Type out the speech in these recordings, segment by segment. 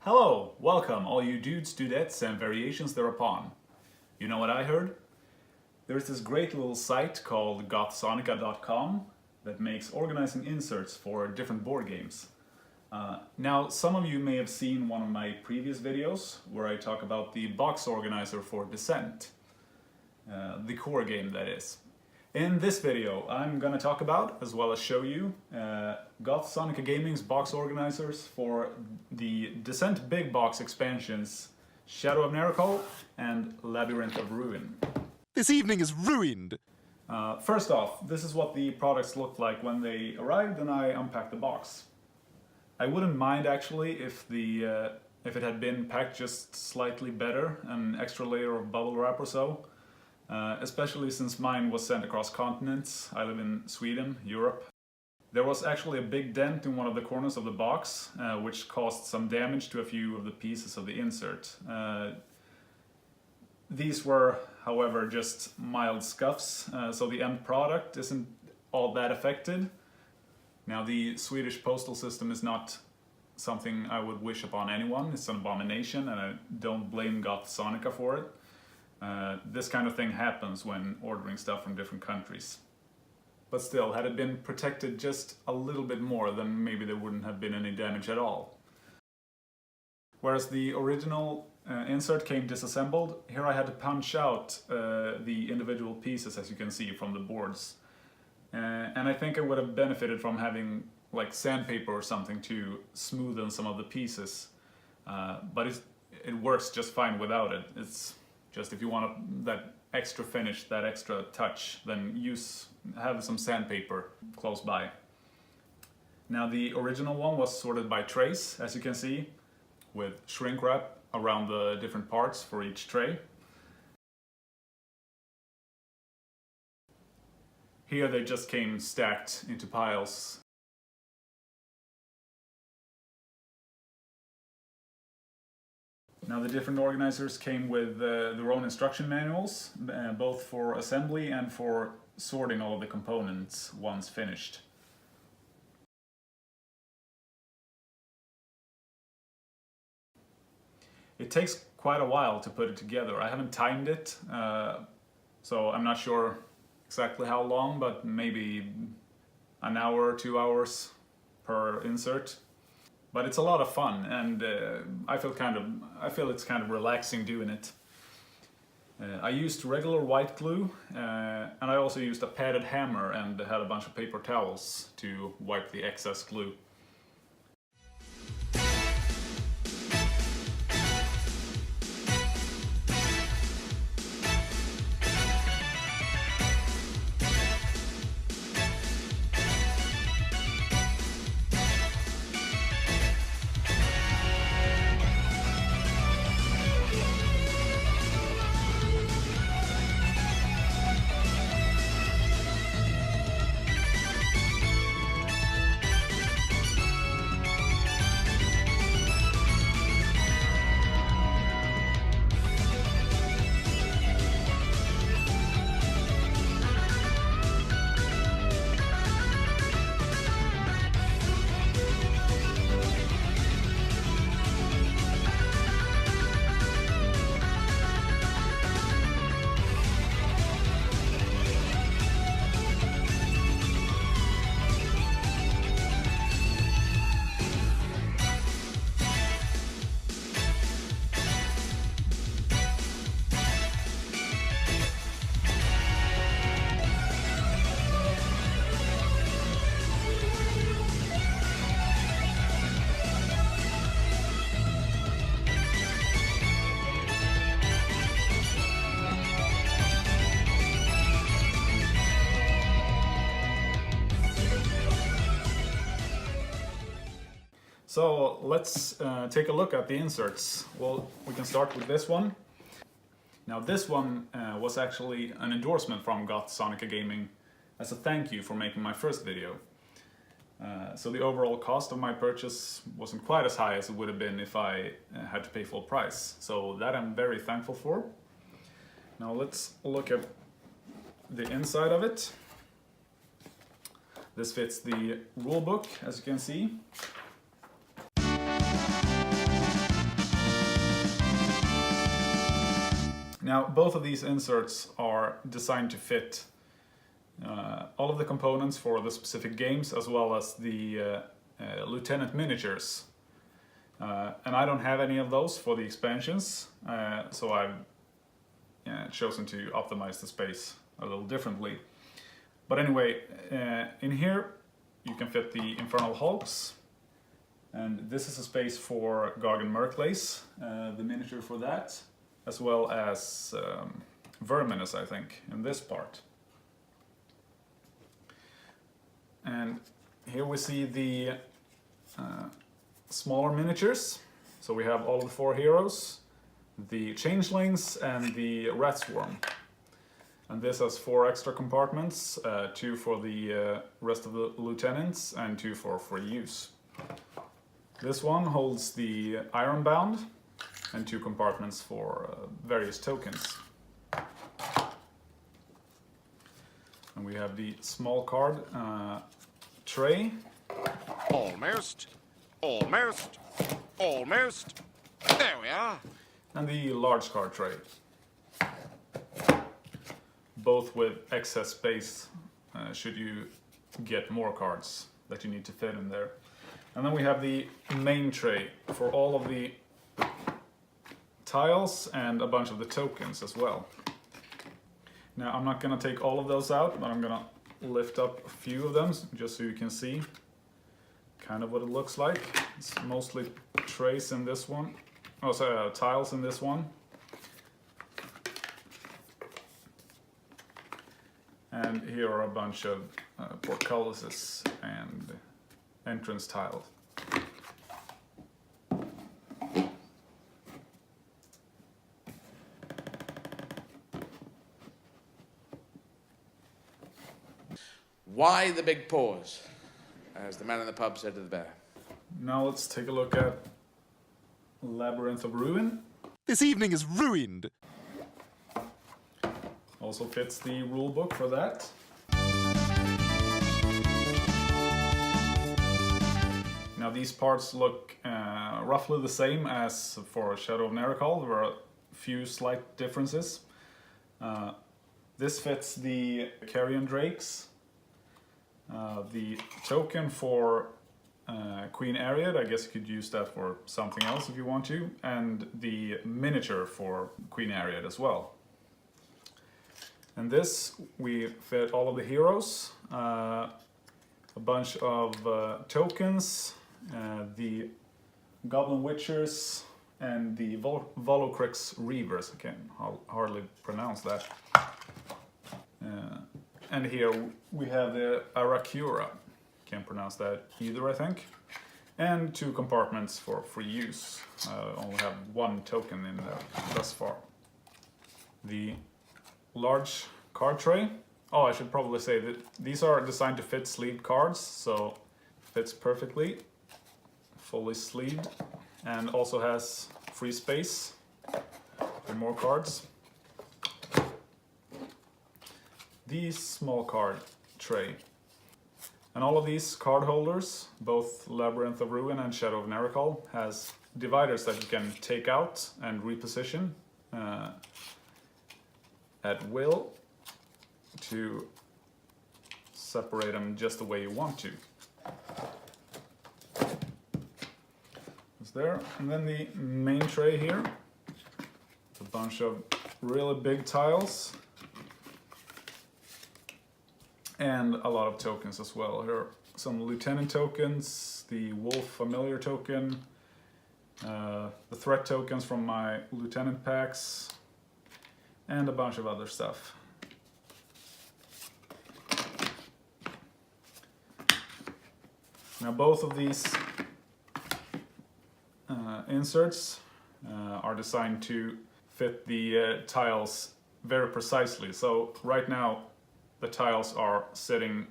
Hello, welcome all you dudes, dudettes and variations thereupon. You know what I heard? There's this great little site called Gothsonika.com that makes organizing inserts for different board games. Now, some of you may have seen one of my previous videos where I talk about the box organizer for Descent. The core game, that is. In this video, I'm gonna talk about, as well as show you, Gothsonika Gaming's box organizers for the Descent Big Box expansions Shadow of Nerekhall and Labyrinth of Ruin. This evening is ruined! First off, this is what the products looked like when they arrived and I unpacked the box. I wouldn't mind actually if it had been packed just slightly better, an extra layer of bubble wrap or so. Especially since mine was sent across continents. I live in Sweden, Europe. There was actually a big dent in one of the corners of the box, which caused some damage to a few of the pieces of the insert. These were, however, just mild scuffs, so the end product isn't all that affected. Now, the Swedish postal system is not something I would wish upon anyone. It's an abomination, and I don't blame Gothsonika for it. This kind of thing happens when ordering stuff from different countries. But still, had it been protected just a little bit more, then maybe there wouldn't have been any damage at all. Whereas the original insert came disassembled, here I had to punch out the individual pieces, as you can see, from the boards. And I think I would have benefited from having like sandpaper or something to smoothen some of the pieces. But it works just fine without it. It's just if you want that extra finish, that extra touch, then have some sandpaper close by. Now, the original one was sorted by trays, as you can see, with shrink wrap around the different parts for each tray. Here they just came stacked into piles. Now, the different organizers came with their own instruction manuals, both for assembly and for sorting all of the components once finished. It takes quite a while to put it together. I haven't timed it, so I'm not sure exactly how long, but maybe an hour or 2 hours per insert. But it's a lot of fun, and I feel it's kind of relaxing doing it. I used regular white glue, and I also used a padded hammer and had a bunch of paper towels to wipe the excess glue. So let's take a look at the inserts. Well, we can start with this one. Now, this one was actually an endorsement from Gothsonika Gaming as a thank you for making my first video. So the overall cost of my purchase wasn't quite as high as it would have been if I had to pay full price. So that I'm very thankful for. Now let's look at the inside of it. This fits the rulebook, as you can see. Now, both of these inserts are designed to fit all of the components for the specific games, as well as the Lieutenant miniatures. And I don't have any of those for the expansions, so I've chosen to optimize the space a little differently. But anyway, in here you can fit the Infernal Hulks, and this is a space for Gargan Merklace, the miniature for that, as well as Verminus, I think, in this part. And here we see the smaller miniatures. So we have all of the 4 heroes, the Changelings, and the Rat Swarm. And this has 4 extra compartments, 2 for the rest of the lieutenants and 2 for free use. This one holds the Ironbound and 2 compartments for various tokens. And we have the small card tray. Almost. Almost. Almost. There we are. And the large card tray. Both with excess space should you get more cards that you need to fit in there. And then we have the main tray for all of the tiles and a bunch of the tokens as well. Now, I'm not going to take all of those out, but I'm going to lift up a few of them just so you can see kind of what it looks like. It's mostly trays in this one. Oh, sorry, tiles in this one. And here are a bunch of portcullises and entrance tiles. Why the big pause? As the man in the pub said to the bear. Now let's take a look at Labyrinth of Ruin. This evening is ruined. Also fits the rulebook for that. Now these parts look roughly the same as for Shadow of Nerekhall. There are a few slight differences. This fits the Carrion Drakes. The token for Queen Ariad, I guess you could use that for something else if you want to, and the miniature for Queen Ariad as well. And this, we fit all of the heroes, a bunch of tokens, the Goblin Witchers, and the Volocrix Reavers. I can hardly pronounce that. And here we have the Arakura. Can't pronounce that either, I think. And 2 compartments for free use. Only have 1 token in there thus far. The large card tray. Oh, I should probably say that these are designed to fit sleeved cards, so fits perfectly. Fully sleeved. And also has free space for more cards. The small card tray. And all of these card holders, both Labyrinth of Ruin and Shadow of Nerekhall, has dividers that you can take out and reposition at will to separate them just the way you want to. It's there. And then the main tray here. It's a bunch of really big tiles. And a lot of tokens as well. Here are some Lieutenant tokens, the Wolf Familiar token, the Threat tokens from my Lieutenant packs, and a bunch of other stuff. Now both of these inserts are designed to fit the tiles very precisely. So right now the tiles are sitting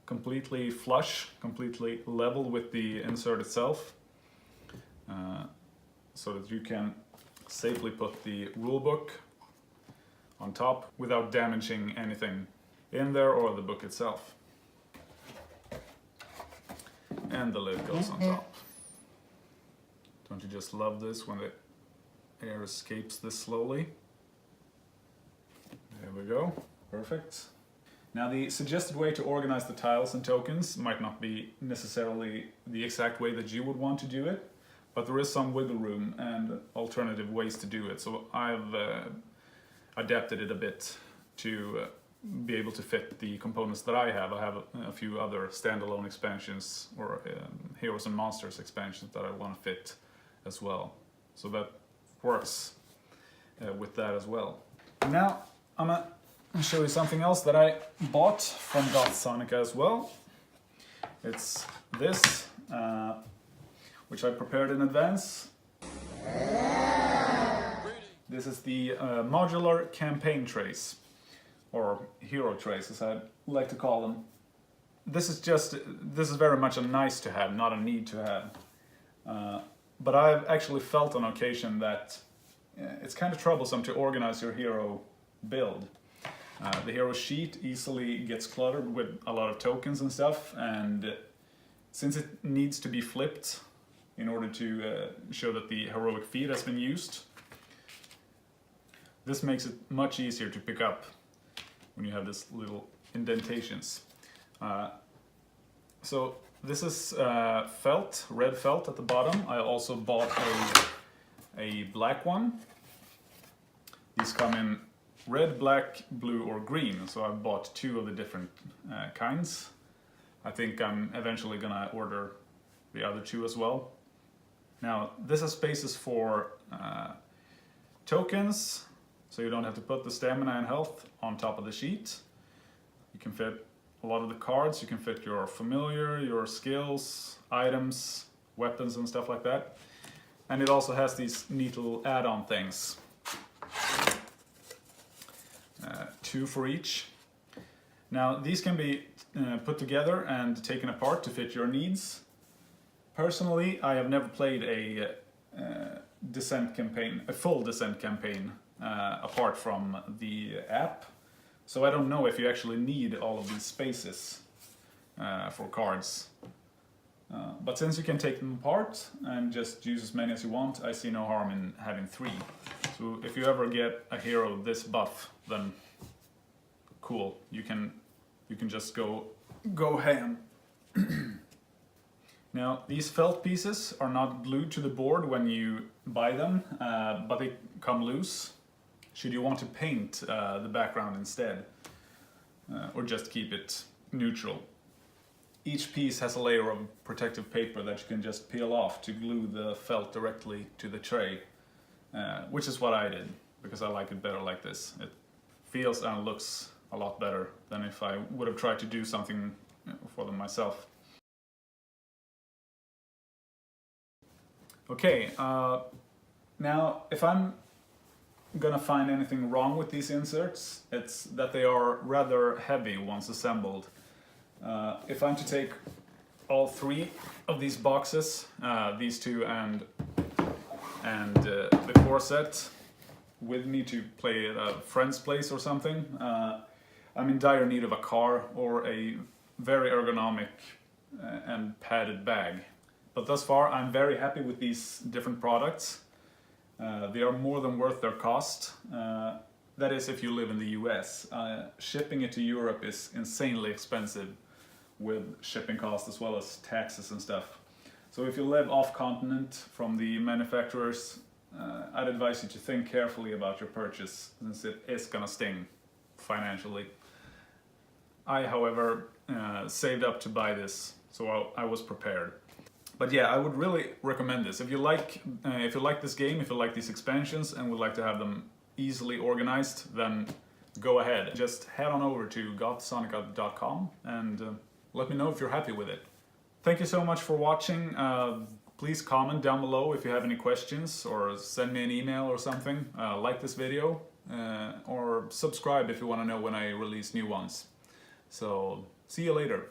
completely flush, completely level with the insert itself, so that you can safely put the rulebook on top without damaging anything in there or the book itself. And the lid goes on top. Don't you just love this when the air escapes this slowly? There we go, perfect. Now the suggested way to organize the tiles and tokens might not be necessarily the exact way that you would want to do it, but there is some wiggle room and alternative ways to do it. So I've adapted it a bit to be able to fit the components that I have. I have a few other standalone expansions or Heroes and Monsters expansions that I want to fit as well. So that works with that as well. Now I'm gonna show you something else that I bought from Gothsonika as well. It's this, which I prepared in advance. This is the Modular campaign trays, or hero trays as I like to call them. This is very much a nice to have, not a need to have. But I've actually felt on occasion that it's kind of troublesome to organize your hero build. The hero sheet easily gets cluttered with a lot of tokens and stuff, and since it needs to be flipped in order to show that the heroic feat has been used, this makes it much easier to pick up when you have this little indentations. So this is felt, red felt at the bottom. I also bought a black one. These come in red, black, blue or green, so I've bought two of the different kinds. I think I'm eventually gonna order the other two as well. Now this has spaces for tokens, so you don't have to put the stamina and health on top of the sheet. You can fit a lot of the cards, you can fit your familiar, your skills, items, weapons and stuff like that. And it also has these neat little add-on things. Two for each. Now these can be put together and taken apart to fit your needs. Personally, I have never played a descent campaign, a full descent campaign, apart from the app. So I don't know if you actually need all of these spaces for cards. But since you can take them apart and just use as many as you want, I see no harm in having three. So if you ever get a hero this buff, then cool, you can just go ham. Now these felt pieces are not glued to the board when you buy them, but they come loose should you want to paint the background instead, or just keep it neutral. Each piece has a layer of protective paper that you can just peel off to glue the felt directly to the tray, which is what I did, because I like it better like this. It feels and looks a lot better than if I would have tried to do something for them myself. Okay, now if I'm gonna find anything wrong with these inserts, it's that they are rather heavy once assembled. If I'm to take all three of these boxes, these two and the core set, with me to play at a friend's place or something, I'm in dire need of a car or a very ergonomic and padded bag. But thus far I'm very happy with these different products. They are more than worth their cost. That is if you live in the US. Shipping it to Europe is insanely expensive, with shipping costs as well as taxes and stuff. So if you live off continent from the manufacturers, I'd advise you to think carefully about your purchase, since it is gonna sting financially. I, however, saved up to buy this, so I was prepared. But yeah, I would really recommend this. If you like this game, if you like these expansions and would like to have them easily organized, then go ahead. Just head on over to gothsonika.com and let me know if you're happy with it. Thank you so much for watching. Please comment down below if you have any questions, or send me an email or something. Like this video, or subscribe if you want to know when I release new ones. So, see you later.